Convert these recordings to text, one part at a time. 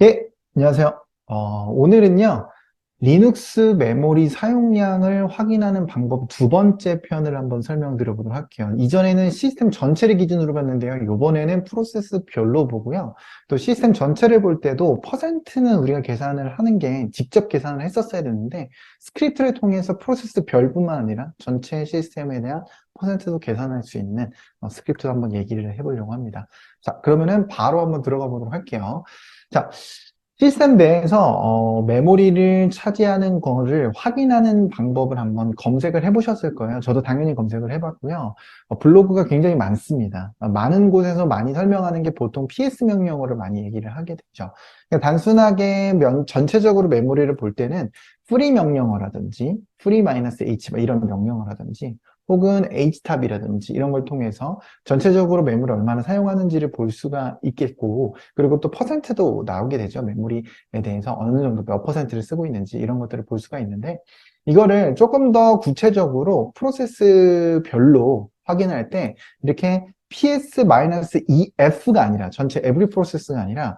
예, 안녕하세요. 오늘은요, 리눅스 메모리 사용량을 확인하는 방법 두 번째 편을 한번 설명드려보도록 할게요. 이전에는 시스템 전체를 기준으로 봤는데요. 이번에는 프로세스별로 보고요. 또 시스템 전체를 볼 때도 퍼센트는 우리가 계산을 하는 게 직접 계산을 했었어야 되는데, 스크립트를 통해서 프로세스별뿐만 아니라 전체 시스템에 대한 퍼센트도 계산할 수 있는 스크립트도 한번 얘기를 해보려고 합니다. 자, 그러면은 바로 한번 들어가 보도록 할게요. 자, 시스템 내에서 메모리를 차지하는 거를 확인하는 방법을 한번 검색을 해보셨을 거예요. 저도 당연히 검색을 해봤고요. 블로그가 굉장히 많습니다. 많은 곳에서 많이 설명하는 게 보통 PS 명령어를 많이 얘기를 하게 되죠. 그러니까 단순하게 전체적으로 메모리를 볼 때는 free 명령어라든지 free-h 이런 명령어라든지 혹은 htab이라든지 이런 걸 통해서 전체적으로 메모리 얼마나 사용하는지를 볼 수가 있겠고, 그리고 또 퍼센트도 나오게 되죠. 메모리에 대해서 어느 정도 몇 퍼센트를 쓰고 있는지 이런 것들을 볼 수가 있는데, 이거를 조금 더 구체적으로 프로세스별로 확인할 때 이렇게 PS-EF가 아니라 전체 every process가 아니라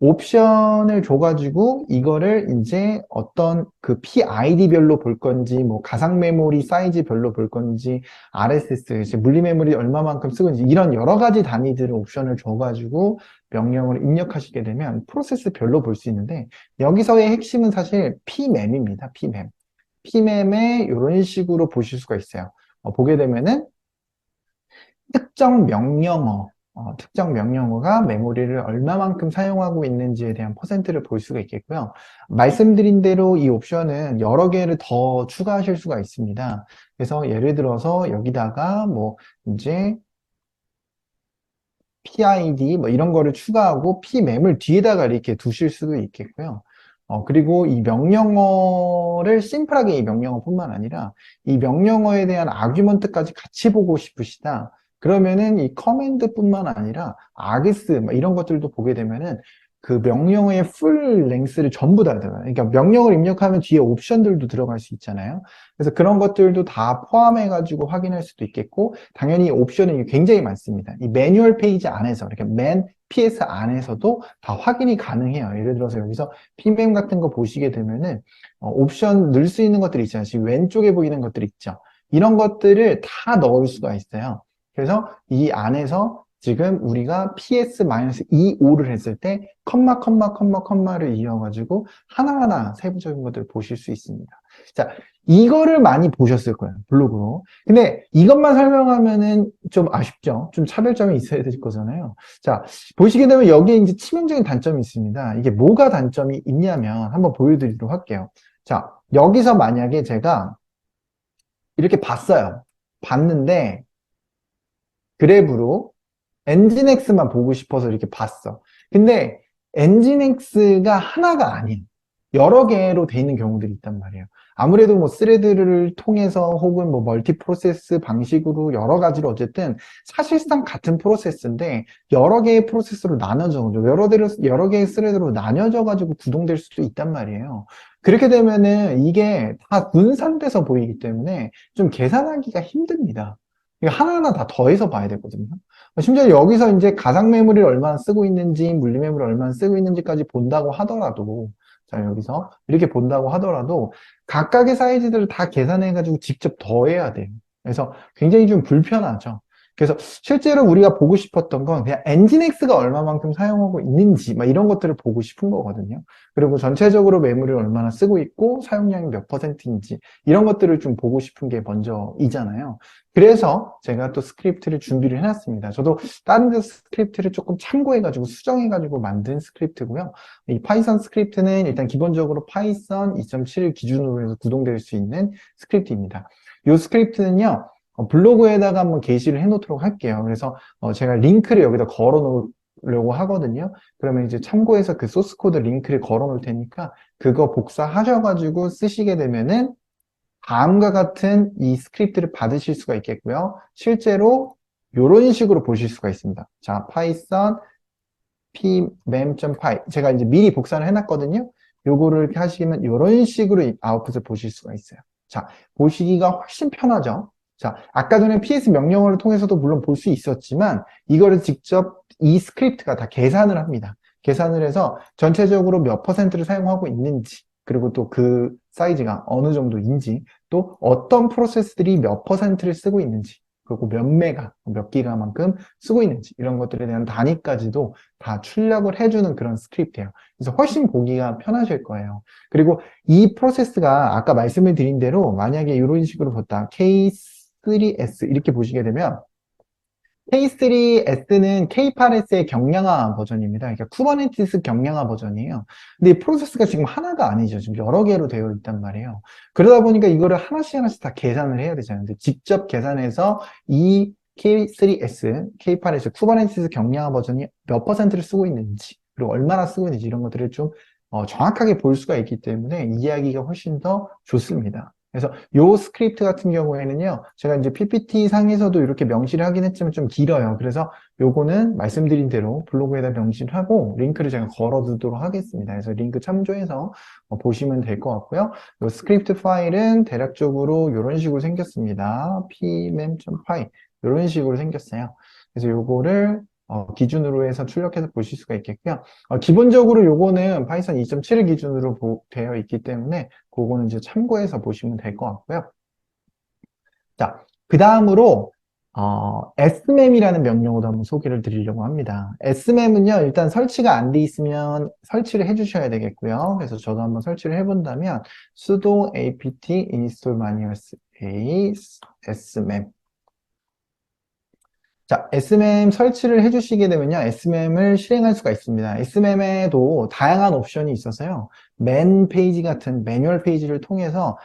옵션을 줘가지고 이거를 이제 어떤 그 PID별로 볼 건지 뭐 가상 메모리 사이즈별로 볼 건지 RSS, 이제 물리 메모리 얼마만큼 쓰고 있는지 이런 여러 가지 단위들을 옵션을 줘가지고 명령을 입력하시게 되면 프로세스별로 볼 수 있는데, 여기서의 핵심은 사실 PMEM입니다. PMEM. PMEM에 이런 식으로 보실 수가 있어요. 보게 되면은 특정 명령어가 메모리를 얼마만큼 사용하고 있는지에 대한 퍼센트를 볼 수가 있겠고요. 말씀드린 대로 이 옵션은 여러 개를 더 추가하실 수가 있습니다. 그래서 예를 들어서 여기다가 뭐 이제 PID 뭐 이런 거를 추가하고 PMEM을 뒤에다가 이렇게 두실 수도 있겠고요. 그리고 이 명령어를 심플하게 이 명령어뿐만 아니라 이 명령어에 대한 아규먼트까지 같이 보고 싶으시다. 그러면은 이 커맨드뿐만 아니라 args 뭐 이런 것들도 보게 되면은 그 명령어의 풀 랭스를 전부 다 들어가요. 그러니까 명령을 입력하면 뒤에 옵션들도 들어갈 수 있잖아요. 그래서 그런 것들도 다 포함해가지고 확인할 수도 있겠고, 당연히 옵션이 굉장히 많습니다. 이 매뉴얼 페이지 안에서, 이렇게 맨 PS 안에서도 다 확인이 가능해요. 예를 들어서 여기서 PMEM 같은 거 보시게 되면은, 옵션 넣을 수 있는 것들이 있잖아요. 지금 왼쪽에 보이는 것들이 있죠. 이런 것들을 다 넣을 수가 있어요. 그래서 이 안에서 지금 우리가 PS-25를 했을 때, 컴마를 이어가지고 하나하나 세부적인 것들을 보실 수 있습니다. 자, 이거를 많이 보셨을 거예요, 블로그로. 근데 이것만 설명하면은 좀 아쉽죠? 좀 차별점이 있어야 될 거잖아요. 자, 보시게 되면 여기에 이제 치명적인 단점이 있습니다. 이게 뭐가 단점이 있냐면 한번 보여드리도록 할게요. 자, 여기서 만약에 제가 이렇게 봤어요. 봤는데 그래브로 엔진엑스만 보고 싶어서 이렇게 봤어. 근데 엔진엑스가 하나가 아닌 여러 개로 돼 있는 경우들이 있단 말이에요. 아무래도 뭐 스레드를 통해서 혹은 뭐 멀티 프로세스 방식으로 여러 가지로 어쨌든 사실상 같은 프로세스인데 여러 개의 프로세스로 나눠져, 여러 개의 스레드로 나뉘어져 가지고 구동될 수도 있단 말이에요. 그렇게 되면은 이게 다 분산돼서 보이기 때문에 좀 계산하기가 힘듭니다. 이거 하나하나 다 더해서 봐야 되거든요. 심지어 여기서 이제 가상 메모리를 얼마나 쓰고 있는지, 물리 메모리를 얼마나 쓰고 있는지까지 본다고 하더라도, 자, 여기서 이렇게 본다고 하더라도, 각각의 사이즈들을 다 계산해가지고 직접 더해야 돼요. 그래서 굉장히 좀 불편하죠. 그래서 실제로 우리가 보고 싶었던 건 그냥 엔진엑스가 얼마만큼 사용하고 있는지, 막 이런 것들을 보고 싶은 거거든요. 그리고 전체적으로 메모리를 얼마나 쓰고 있고, 사용량이 몇 퍼센트인지, 이런 것들을 좀 보고 싶은 게 먼저이잖아요. 그래서 제가 또 스크립트를 준비를 해놨습니다. 저도 다른 데 스크립트를 조금 참고해가지고 수정해가지고 만든 스크립트고요. 이 파이썬 스크립트는 일단 기본적으로 파이썬 2.7 기준으로 해서 구동될 수 있는 스크립트입니다. 이 스크립트는요, 블로그에다가 한번 게시를 해놓도록 할게요. 그래서 제가 링크를 여기다 걸어 놓으려고 하거든요. 그러면 이제 참고해서 그 소스 코드 링크를 걸어 놓을 테니까 그거 복사하셔가지고 쓰시게 되면은 다음과 같은 이 스크립트를 받으실 수가 있겠고요. 실제로 이런 식으로 보실 수가 있습니다. 자, python pmem.py 제가 이제 미리 복사를 해놨거든요. 요거를 이렇게 하시면 이런 식으로 아웃풋을 보실 수가 있어요. 자, 보시기가 훨씬 편하죠. 자, 아까 전에 PS 명령어를 통해서도 물론 볼 수 있었지만 이거를 직접 이 스크립트가 다 계산을 합니다. 계산을 해서 전체적으로 몇 퍼센트를 사용하고 있는지, 그리고 또 그 사이즈가 어느 정도인지, 또 어떤 프로세스들이 몇 퍼센트를 쓰고 있는지, 그리고 몇 메가, 몇 기가만큼 쓰고 있는지, 이런 것들에 대한 단위까지도 다 출력을 해주는 그런 스크립트예요. 그래서 훨씬 보기가 편하실 거예요. 그리고 이 프로세스가 아까 말씀을 드린 대로 만약에 이런 식으로 봤다. K3S 이렇게 보시게 되면 K3S는 K8S의 경량화 버전입니다. 그러니까 쿠버네티스 경량화 버전이에요. 근데 이 프로세스가 지금 하나가 아니죠. 지금 여러 개로 되어 있단 말이에요. 그러다 보니까 이거를 하나씩 하나씩 다 계산을 해야 되잖아요. 근데 직접 계산해서 이 K3S, K8S 쿠버네티스 경량화 버전이 몇 퍼센트를 쓰고 있는지, 그리고 얼마나 쓰고 있는지 이런 것들을 좀 정확하게 볼 수가 있기 때문에 이해하기가 훨씬 더 좋습니다. 그래서 요 스크립트 같은 경우에는요, 제가 이제 PPT 상에서도 이렇게 명시를 하긴 했지만 좀 길어요. 그래서 요거는 말씀드린 대로 블로그에다 명시를 하고 링크를 제가 걸어 두도록 하겠습니다. 그래서 링크 참조해서 보시면 될 것 같고요. 요 스크립트 파일은 대략적으로 이런 식으로 생겼습니다. pmem.py 이런 식으로 생겼어요. 그래서 요거를 기준으로 해서 출력해서 보실 수가 있겠고요. 기본적으로 요거는 파이썬 2.7을 기준으로 되어 있기 때문에 그거는 이제 참고해서 보시면 될 것 같고요. 자, 그 다음으로 SMEM이라는 명령어도 한번 소개를 드리려고 합니다. SMEM은요, 일단 설치가 안 돼 있으면 설치를 해주셔야 되겠고요. 그래서 저도 한번 설치를 해본다면 sudo apt install manual a smem. 자, SMEM 설치를 해주시게 되면요, SMEM을 실행할 수가 있습니다. SMEM에도 다양한 옵션이 있어서요, 맨 페이지 같은 매뉴얼 페이지를 통해서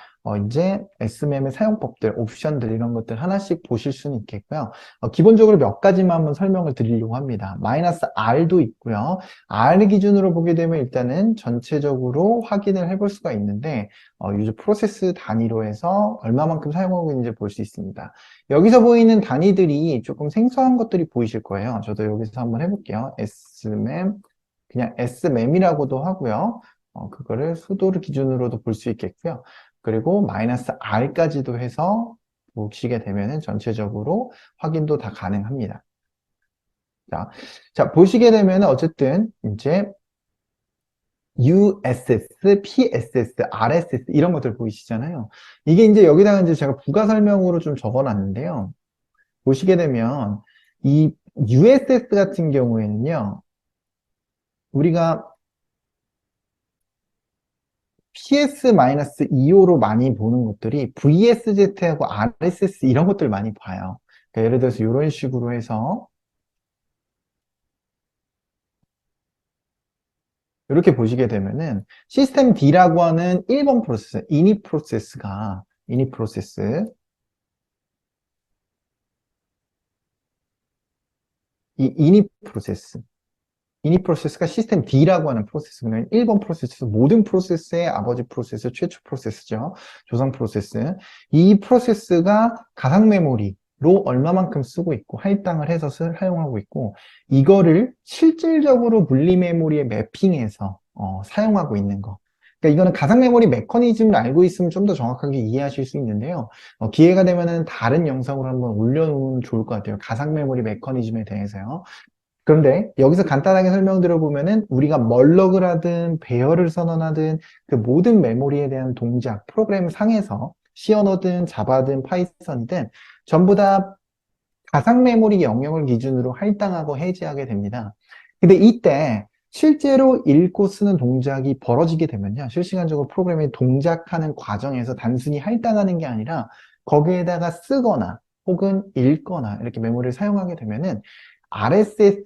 이제 SMEM의 사용법들, 옵션들 이런 것들 하나씩 보실 수는 있겠고요. 기본적으로 몇 가지만 한번 설명을 드리려고 합니다. -R도 있고요. R 기준으로 보게 되면 일단은 전체적으로 확인을 해볼 수가 있는데 유저 프로세스 단위로 해서 얼마만큼 사용하고 있는지 볼 수 있습니다. 여기서 보이는 단위들이 조금 생소한 것들이 보이실 거예요. 저도 여기서 한번 해볼게요. SMEM, 그냥 SMEM이라고도 하고요. 그거를 수도를 기준으로도 볼 수 있겠고요. 그리고 -R까지도 해서 보시게 되면은 전체적으로 확인도 다 가능합니다. 자, 보시게 되면 어쨌든 이제 USS, PSS, RSS 이런 것들 보이시잖아요. 이게 이제 여기다가 이제 제가 부가 설명으로 좀 적어놨는데요. 보시게 되면 이 USS 같은 경우에는요, 우리가 PS-2호로 많이 보는 것들이 VSZ하고 RSS 이런 것들 많이 봐요. 그러니까 예를 들어서 이런 식으로 해서 이렇게 보시게 되면은 시스템 D라고 하는 1번 프로세스, 이니 프로세스, 이 이니 프로세스가 시스템 D라고 하는 프로세스는 1번 프로세스, 모든 프로세스의 아버지 프로세스, 최초 프로세스죠. 조상 프로세스. 이 프로세스가 가상 메모리로 얼마만큼 쓰고 있고 할당을 해서 사용하고 있고 이거를 실질적으로 물리 메모리에 매핑해서 사용하고 있는 거. 그러니까 이거는 가상 메모리 메커니즘을 알고 있으면 좀 더 정확하게 이해하실 수 있는데요. 기회가 되면은 다른 영상으로 한번 올려놓으면 좋을 것 같아요. 가상 메모리 메커니즘에 대해서요. 그런데 여기서 간단하게 설명드려보면은 우리가 멀럭을 하든 배열을 선언하든 그 모든 메모리에 대한 동작, 프로그램 상에서 C언어든 자바든 파이썬이든 전부 다 가상 메모리 영역을 기준으로 할당하고 해제하게 됩니다. 근데 이때 실제로 읽고 쓰는 동작이 벌어지게 되면요. 실시간적으로 프로그램이 동작하는 과정에서 단순히 할당하는 게 아니라 거기에다가 쓰거나 혹은 읽거나 이렇게 메모리를 사용하게 되면은 RSS가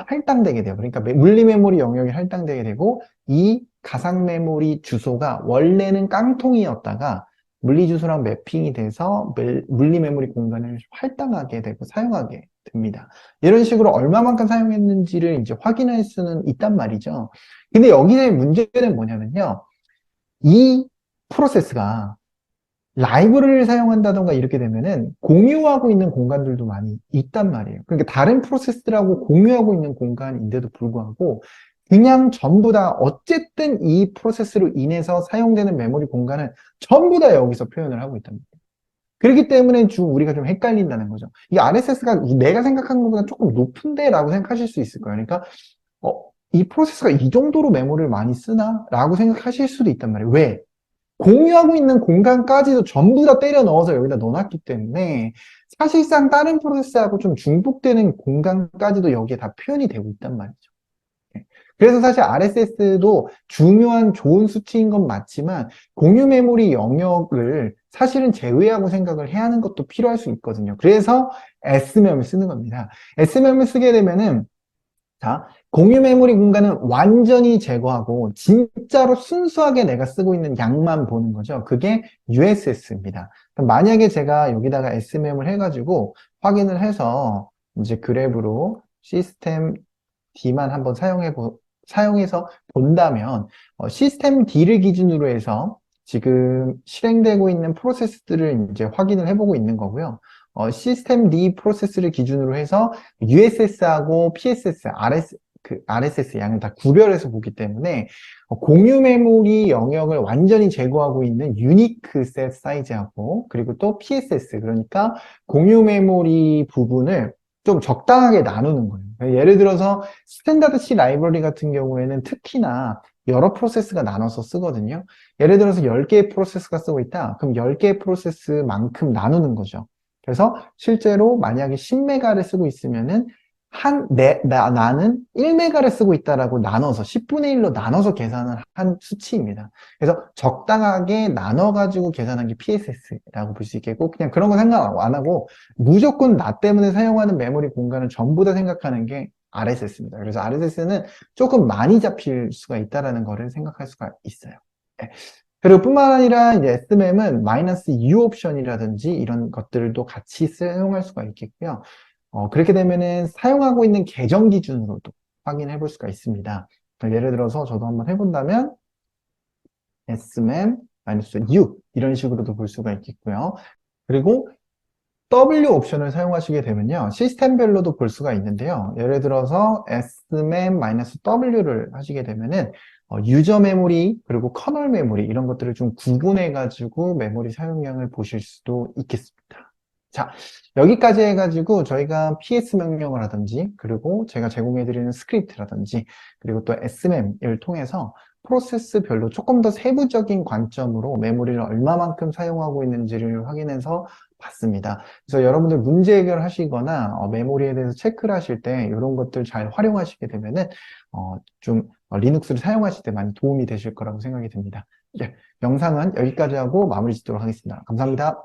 할당되게 돼요. 그러니까 물리 메모리 영역이 할당되게 되고 이 가상 메모리 주소가 원래는 깡통이었다가 물리 주소랑 매핑이 돼서 물리 메모리 공간을 할당하게 되고 사용하게 됩니다. 이런 식으로 얼마만큼 사용했는지를 이제 확인할 수는 있단 말이죠. 근데 여기서의 문제는 뭐냐면요. 이 프로세스가 라이브러리를 사용한다던가 이렇게 되면은 공유하고 있는 공간들도 많이 있단 말이에요. 그러니까 다른 프로세스들하고 공유하고 있는 공간인데도 불구하고 그냥 전부 다 어쨌든 이 프로세스로 인해서 사용되는 메모리 공간은 전부 다 여기서 표현을 하고 있단 말이에요. 그렇기 때문에 우리가 좀 헷갈린다는 거죠. 이 RSS가 내가 생각한 것보다 조금 높은데 라고 생각하실 수 있을 거예요. 그러니까 이 프로세스가 이 정도로 메모리를 많이 쓰나? 라고 생각하실 수도 있단 말이에요. 왜? 공유하고 있는 공간까지도 전부 다 때려 넣어서 여기다 넣어놨기 때문에 사실상 다른 프로세스하고 좀 중복되는 공간까지도 여기에 다 표현이 되고 있단 말이죠. 네. 그래서 사실 RSS도 중요한 좋은 수치인 건 맞지만 공유 메모리 영역을 사실은 제외하고 생각을 해야 하는 것도 필요할 수 있거든요. 그래서 SMEM을 쓰는 겁니다. SMEM을 쓰게 되면은 자, 공유 메모리 공간은 완전히 제거하고 진짜로 순수하게 내가 쓰고 있는 양만 보는 거죠. 그게 USS입니다. 만약에 제가 여기다가 SMM을 해가지고 확인을 해서 이제 그래프로 시스템 D만 한번 사용해서 본다면 시스템 D를 기준으로 해서 지금 실행되고 있는 프로세스들을 이제 확인을 해보고 있는 거고요. 시스템 D 프로세스를 기준으로 해서 USS하고 PSS, RSS 양을 다 구별해서 보기 때문에 공유 메모리 영역을 완전히 제거하고 있는 유니크 셋 사이즈하고 그리고 또 PSS, 그러니까 공유 메모리 부분을 좀 적당하게 나누는 거예요. 예를 들어서 스탠다드 C 라이브러리 같은 경우에는 특히나 여러 프로세스가 나눠서 쓰거든요. 예를 들어서 10개의 프로세스가 쓰고 있다. 그럼 10개의 프로세스만큼 나누는 거죠. 그래서 실제로 만약에 10메가를 쓰고 있으면은 나는 1메가를 쓰고 있다라고 나눠서 10분의 1로 나눠서 계산을 한 수치입니다. 그래서 적당하게 나눠가지고 계산한 게 PSS라고 볼 수 있겠고, 그냥 그런 거 생각 안 하고 무조건 나 때문에 사용하는 메모리 공간을 전부 다 생각하는 게 RSS입니다. 그래서 RSS는 조금 많이 잡힐 수가 있다라는 거를 생각할 수가 있어요. 네. 그리고 뿐만 아니라 이제 SMM은 마이너스 U 옵션이라든지 이런 것들도 같이 사용할 수가 있겠고요. 그렇게 되면은 사용하고 있는 계정 기준으로도 확인해 볼 수가 있습니다. 예를 들어서 저도 한번 해본다면 SMM-U 이런 식으로도 볼 수가 있겠고요. 그리고 W 옵션을 사용하시게 되면요. 시스템별로도 볼 수가 있는데요. 예를 들어서 SMM-W를 하시게 되면은 유저 메모리 그리고 커널 메모리 이런 것들을 좀 구분해 가지고 메모리 사용량을 보실 수도 있겠습니다. 자, 여기까지 해가지고 저희가 PS 명령을 하든지 그리고 제가 제공해드리는 스크립트라든지 그리고 또 SMM을 통해서 프로세스별로 조금 더 세부적인 관점으로 메모리를 얼마만큼 사용하고 있는지를 확인해서 봤습니다. 그래서 여러분들 문제 해결하시거나 메모리에 대해서 체크를 하실 때 이런 것들 잘 활용하시게 되면은 리눅스를 사용하실 때 많이 도움이 되실 거라고 생각이 듭니다. 예, 영상은 여기까지 하고 마무리 짓도록 하겠습니다. 감사합니다.